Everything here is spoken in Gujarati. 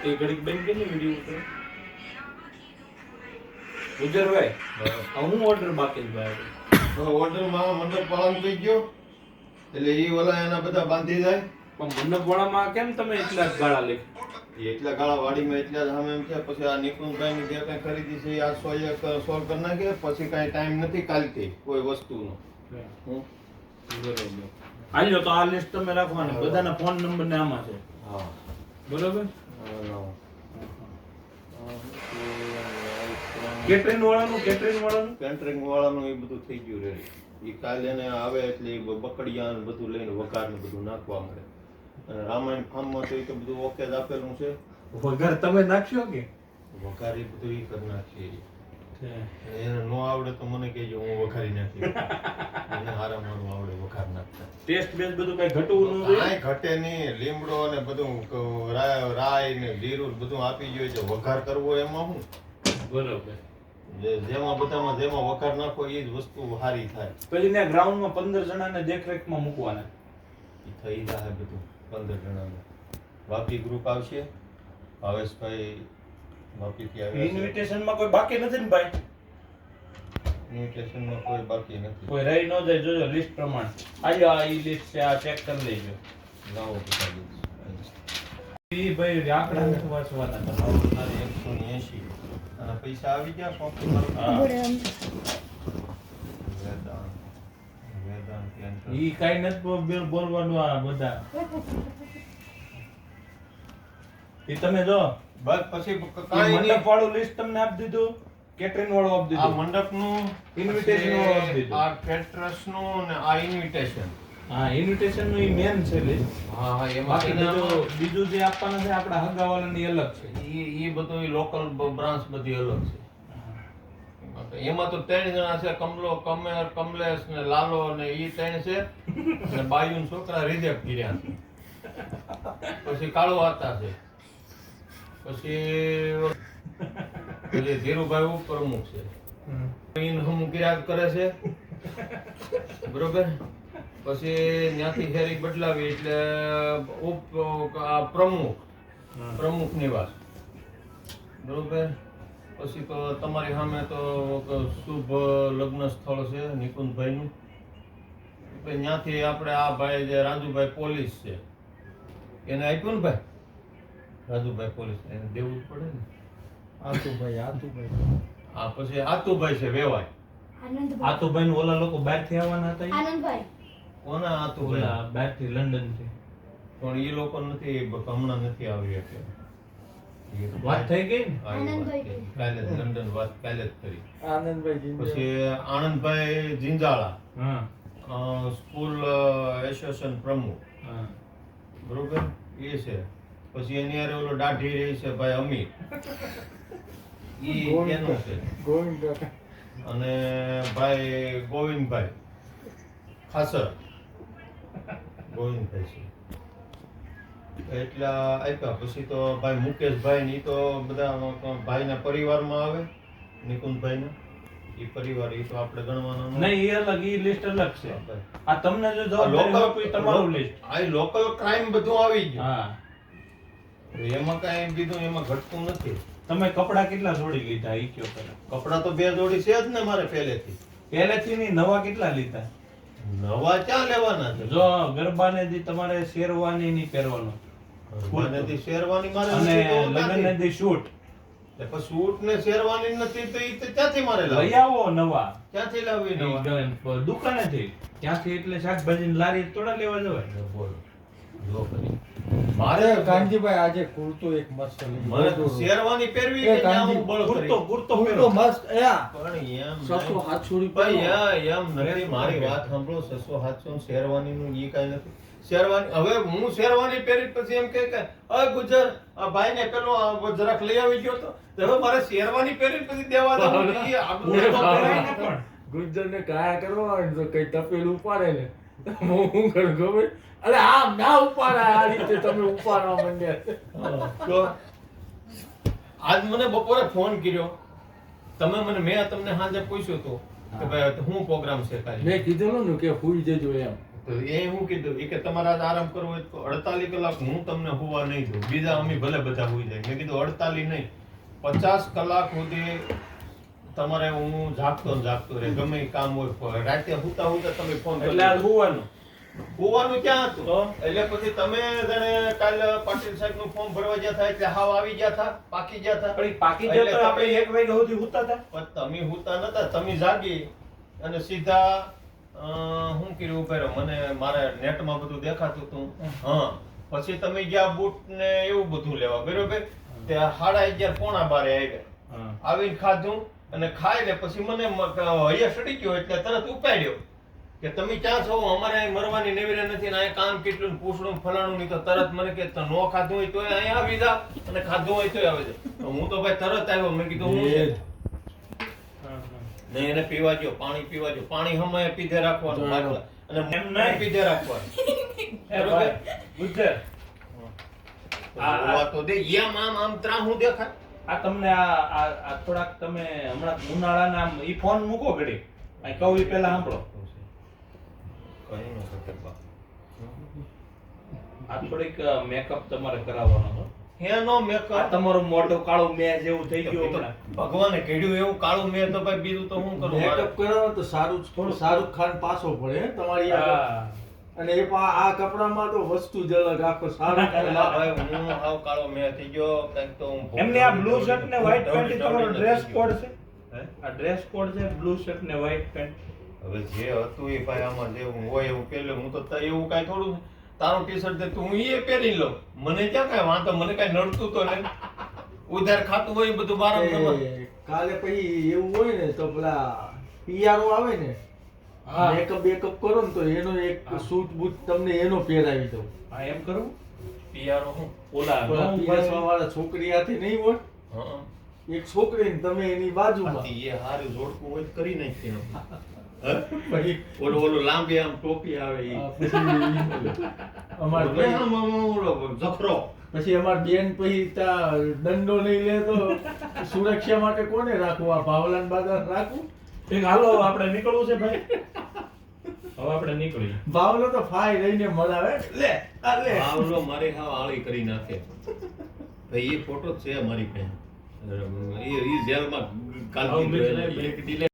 એ ઘડીક બેન કેટલી વિડીયો ઉતરે ઉજરભાઈ હું ઓર્ડર બાકી જ ભાઈ ઓર્ડર માં મંડપ પાલન થઈ ગયો એટલે ઈ ઓલા એના બધા બાંધી જાય પણ મંડપવાળામાં કેમ તમે એટલા જ ગાળા લે એટલા ગાળા વાડીમાં એટલા જ સામે એમ છે પછી આ નિકુંજભાઈ ની જે કઈ ખરીદી છે આ સોલ્વ કરી નાખે પછી કઈ ટાઈમ નથી કાલથી કોઈ વસ્તુનો બરોબર હાલ્યો તો આ લિસ્ટ તમે રાખવાની બધાના ફોન નંબર ને આમાં છે હા બરોબર કેટરિંગ વાળાનું એ બધું થઈ ગયું રેડી એ કાલે એને આવે એટલે બકડિયા ને બધું લઈને વઘાર ને બધું નાખવા મળે અને રામાયણ ફાર્મમાં તો એ તો બધું ઓકે જ આપેલું છે વઘાર તમે નાખશો કે વઘાર એ બધું એ કરી નાખીએ એને નો આવડે તો મને કહેજો હું વઘારી નાખી એને હારા મારું આવડે વઘાર નાખતા ટેસ્ટ બેસ્ટ બધું કઈ ઘટવું ન જોઈએ કાંઈ ઘટે નહીં લીમડો ને બધું રાય ને જીરું બધું આપી જોઈએ છે વઘાર કરવો એમાં હું બરોબર જેમાં બધામાં જેમાં વઘાર નાખો એ જ વસ્તુ સારી થાય પછી ને ગ્રાઉન્ડમાં 15 જણાને દેખરેખમાં મૂકવાના એ થઈ જાય બધું 15 જણાનું વાપી ગ્રુપ આવશે ભાવેશભાઈ વાપીથી આવ્યા છે ઇન્વિટેશનમાં કોઈ બાકી નથી ને ભાઈ ઇન્વિટેશનમાં કોઈ બાકી નથી કોઈ રહી ન જાય જોજો લિસ્ટ પ્રમાણે આજો આ ઈ લિસ્ટ છે આ ચેક કરી લેજો લાવો બધા ઈ ભાઈ આંકડા નથી વાંચવાના તમારે 180 અને પૈસા આવી ગયા શોપિંગ ઈ કાઈ નથી બોલવાનું આ બધા ઈ તમે જો બસ પછી કાઈ મંડપ વાળું લિસ્ટ તમને આપી દીધું કેટરિંગ વાળું આપી આ દીધું મંડપનું ઇન્વિટેશન વાળું આપી દીધું આ કેટરર્સનું અને આ ઇન્વિટેશન હા ઇન્વિટેશન નું ઈ મેન છે લિસ્ટ હા હા બાકી એમાં બીજું જે આપવાના છે આપણા હગાવાલાની અલગ છે ઈ બધું લોકલ બ્રાન્ચ બધી અલગ છે એમાં તો 3 જણા છે કમલેશ ને લાલો ને ઈ 3 છે અને બાયુન છોકરા રિજેક્ટ કર્યા છે પછી કાળો આતા છે પછી ધીરુભાઈ ઉપપ્રમુખ છે હમ ગિરાક કરે છે બરોબર પછી ત્યાંથી હેરી બદલાવી એટલે પ્રમુખ નિવાસ બરોબર પછી તો તમારી સામે તો શુભ લગ્ન સ્થળ છે નિકુંજભાઈ નું ત્યાંથી આપણે આ ભાઈ જે રાજુભાઈ પોલીસ છે એને આપ્યું ને ભાઈ રાજુભાઈ પોલીસ એને દેવું જ પડે ને આ પછી આતુભાઈ છે વેવાય આતુભાઈ નું ઓલા લોકો બહાર થી આવવાના હતા આનંદભાઈ કોના આતુભાઈ ઓલા બહાર થી લંડન થી પણ એ લોકો નથી હમણાં નથી આવી શકે વાત થઈ ગઈ ને કાલે જ લંડન વાત કાલે જ કરી આનંદભાઈ પછી આનંદભાઈ જિંજાળા હા સ્કૂલ એસોસિએશન પ્રમુખ હા બરોબર એ છે પછી એની હારે ઓલો દાઢી રહી છે ભાઈ અમીર ઈ એનું છે ગોવિંદ અને ભાઈ ગોવિંદભાઈ ખાસર ગોવિંદભાઈ છે એટલા આપ્યા પછી તો ભાઈ મુકેશભાઈ ની તો બધા ભાઈના પરિવારમાં આવે નિકુંજભાઈના ઈ પરિવાર ઈ તો આપણે ગણવાનો નહીં એ અલગ ઈ લિસ્ટ અલગ છે આ તમને જો જવાબદારી હોય તો ઈ તમારું લિસ્ટ આ લોકલ ક્રાઇમ બધું આવી ગયું હા એમાં કાંઈ કીધું એમાં ઘટતું નથી તમે કપડા કેટલા જોડી લીધા ઈ કયો પેલા કપડા તો 2 જોડી છે જ ને મારે પહેલેથી ની નવા કેટલા લીધા નવા ક્યાં લેવાના છે જો ગરબાને દી તમારે શેરવાની ની પહેરવાનો ગરબાનેથી શેરવાની મારે અને નથી તો લગ્નને ક્યાંથી? દી શૂટ એટલે પણ સૂટ ને શેરવાની નથી તો ઈ તો ક્યાંથી મારે લઈ લાવવી આવો નવા ક્યાંથી લાવવી નવા દુકાનેથી ત્યાંથી એટલે શાકભાજી લારી થોડા લેવા જવાય બોલો જો કરી મારે કાનજીભાઈ આજે કુર્તો એક મસ્ત મને તો શેરવાની પહેરવી કે ત્યાં હું બળ કરી કુર્તો કુર્તો મસ્ત યા પણ એમ 600-700 ભાઈ રૂપિયા એમ નથી મારી વાત સાંભળો 600-700 શેરવાની નું ઈ કાઈ નથી શેરવાની હવે હું શેરવાની પહેરી પછી એમ કે અ ગુજર આ ભાઈ ને પેલો જરાક લઈ આવી ગયો તો હવે મારે શેરવાની પહેરી પછી દેવા દો ઈ આપણું તો પહેરાય ને પણ ગુજર ને કાયા કરવા તો કઈ તપેલું ઉપાડે ને હું કરું ખબર અરે આમ ના ઉપાડાય આ રીતે તમે ઉપાડવા માંડ્યા તો આજ મને બપોરે ફોન કર્યો મેં તમને સાંજે પૂછ્યું હતું કે ભાઈ હું પ્રોગ્રામ છે કાલે મેં કીધેલું ને કે હુઈ જજો એમ તો એ હું કીધું એ કે તમારે આજ આરામ કરવો હોય તો 48 કલાક હું તમને હોવા નહીં દઉં, બીજા અમે ભલે બધા હોઈ જાય. મેં કીધું 48 નહીં, 50 કલાક સુધી તમારે હું જાગતો ને જાગતો રહે, ગમે એ કામ હોય. રાતે હુતા હુતા તમે ફોન કરી એટલે આ હોવાનું હોવાનું ક્યાં હતું? તો? એટલે પછી તમે જાણે કાલ પાટીલ સાહેબ નું ફોર્મ ભરવા ગયા હતા એટલે હાવ આવી ગયા હતા, પાકી ગયા હતા. પણ ઈ પાકી એટલે જતો આપણે 1 વાગ્યા સુધી હુતા હતા. પણ તમે હુતા નતા, તમે જાગી અને સીધા હું કર્યું ઉભા રહ્યો. મને મારે નેટમાં બધું દેખાતું હતું. હા, પછી તમે ગયા બૂટ ને એવું બધું લેવા, બરોબર? તે 11:30 પોણા 12 આવ્યા. હા. આવીને ખાધું અને ખાઈને પછી મને હૈયા સડી ગયો એટલે તરત ઉપાડ્યો કે તમે ક્યાં છો? અમારે અહીં મરવાની નેવીરે નથી ને અહીંયા કામ કેટલું ને પૂછડું ફલાણું નહીં. તો તરત મને કે નો ખાધું હોય તો અહીંયા આવી જા અને ખાધું હોય તો આવે છે. તો હું તો ભાઈ તરત આવ્યો. મેં કીધું હું છે નહીં, એને પીવા જો, પાણી પીવા જો. પાણી હમાય પીધે રાખવાનું બાટલા અને એમ નહીં નહીં. પીધે રાખવાનું. એ ભાઈ ગુજ્જર, આ તો દે યામ આમ ત્રાહું દેખાય. આ તમને આ થોડાક તમે હમણાં ઉનાળાના આમ ઈ ફોન મૂકો ઘડી. આ કહું ઈ પહેલા સાંભળો. કઈ ન શકે બા. આ થોડીક મેકઅપ તમારે કરાવવાનો હતો. એનો આ મેકઅપ તમારું મોઢું કાળું મેં જેવું થઈ ગયું હમણાં. ભગવાને ઘડ્યું એવું કાળું મેં તો ભાઈ બીજું તો હું કરું મારે? મેકઅપ કરાવો તો સારું, થોડું શાહરુખ ખાન પાછો પડે હે તમારી આ. હા. અને એ આ કપડામાં તો વસ્તુ જ અલગ, આખો શાહરુખ ખાન ના ભાઈ, હું હાવ કાળો મેં થઈ ગયો. કંઈક તો હું એમને આ બ્લુ શર્ટ ને વ્હાઈટ પેન્ટ ઈ તમારો નથી ડ્રેસ ગયો. કોડ છે. હે? આ ડ્રેસ કોડ છે બ્લુ શર્ટ ને વ્હાઈટ પેન્ટ. હવે જે હતું એ ભાઈ આમાં જેવું હોય એવું પહેલે. હું તો એવું કાંઈ થોડું તારું ટી શર્ટ તું હું એ પહેરી લઉં. મને ક્યાં કાંઈ વાંધો, મને કાંઈ નડતું તો નહીં. ઉધાર ખાતું હોય એ બધું બારામાં. એ કાલે પછી એવું હોય ને તો પેલા પિયારો આવે ને, હા. મેકઅપ બેકઅપ કરો ને તો એનો એક સૂટ બૂટ તમને એનો પહેરાવી દઉં. હા એમ કરું. પિયારો હું ઓલા પેલા નો પીએસવા વાળા છોકરી હાથે નહીં હોય, હા એક છોકરી ને તમે એની બાજુમાં. હતી એ હારું જોડકું હોય તો કરી નાખી એમ. પછી ઓલું લાંબી આમ ટોપી આવે ઈ. પછી અમાર ઓલો ભાઈ- આમ ઓલો જખરો. પછી અમાર બેન પછી ત્યાં દંડો નહીં લે તો સુરક્ષા માટે કોને રાખવું? આ ભાવલાન બાદા રાખવું? એક હાલો આપણે નીકળવું છે ભાઈ. હવે આપણે નીકળીએ. ભાવલો તો ફાઈ રહીને મળાવે. લે આ લે. આવલો મારી હાવ આળી કરી નાખે. ભાઈ એ ફોટો છે મારી પાસે. એ જેલમાં કાલથી હવે એક delete